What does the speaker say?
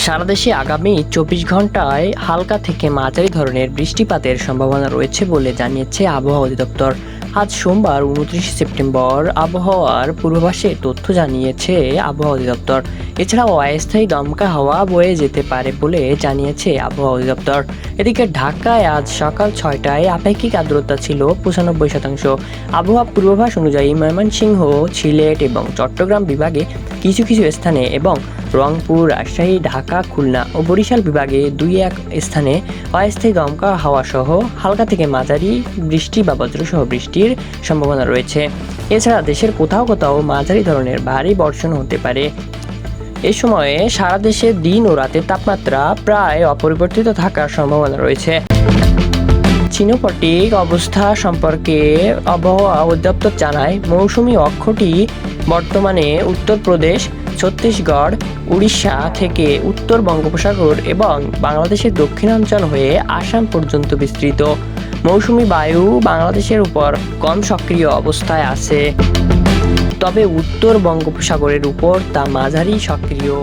সারা দেশে আগামী ২৪ ঘন্টায় হালকা থেকে মাঝারি ধরনের বৃষ্টিপাতের সম্ভাবনা রয়েছে বলে জানিয়েছে আবহাওয়া অধিদপ্তর। আজ সোমবার ২৯ সেপ্টেম্বর আবহাওয়ার পূর্বাভাসে তথ্য জানিয়েছে আবহাওয়া অধিদপ্তর। এছাড়াও অস্থায়ী দমকা হাওয়া বয়ে যেতে পারে বলে জানিয়েছে আবহাওয়া অধিদপ্তর। এদিকে ঢাকায় আজ সকাল ৬টায় আপেক্ষিক আর্দ্রতা ছিল ৯৫%। আবহাওয়া পূর্বাভাস অনুযায়ী ময়মনসিংহ, সিলেট এবং চট্টগ্রাম বিভাগে কিছু কিছু স্থানে এবং রংপুর, রাজশাহী, ঢাকা, খুলনা ও বরিশাল বিভাগে ২-১ স্থানে অস্থায়ী দমকা হাওয়া সহ হালকা থেকে মাঝারি বৃষ্টি বা বজ্রসহ বৃষ্টির সম্ভাবনা রয়েছে। এছাড়া দেশের কোথাও কোথাও মাঝারি ধরনের ভারী বর্ষণ হতে পারে। এ সময়ে সারা দেশে দিন ও রাতের তাপমাত্রা প্রায় অপরিবর্তিত থাকার সম্ভাবনা রয়েছে। চিনোপটিক অবস্থা সম্পর্কে আবহাওয়া অধিদপ্তর জানায়, মৌসুমী অক্ষটি বর্তমানে উত্তরপ্রদেশ, ছত্তিশগড়, উড়িষ্যা থেকে উত্তর বঙ্গোপসাগর এবং বাংলাদেশের দক্ষিণাঞ্চল হয়ে আসাম পর্যন্ত বিস্তৃত। মৌসুমী বায়ু বাংলাদেশের উপর কম সক্রিয় অবস্থায় আছে, তবে উত্তর বঙ্গোপসাগরের উপর তা মাঝারি সক্রিয়।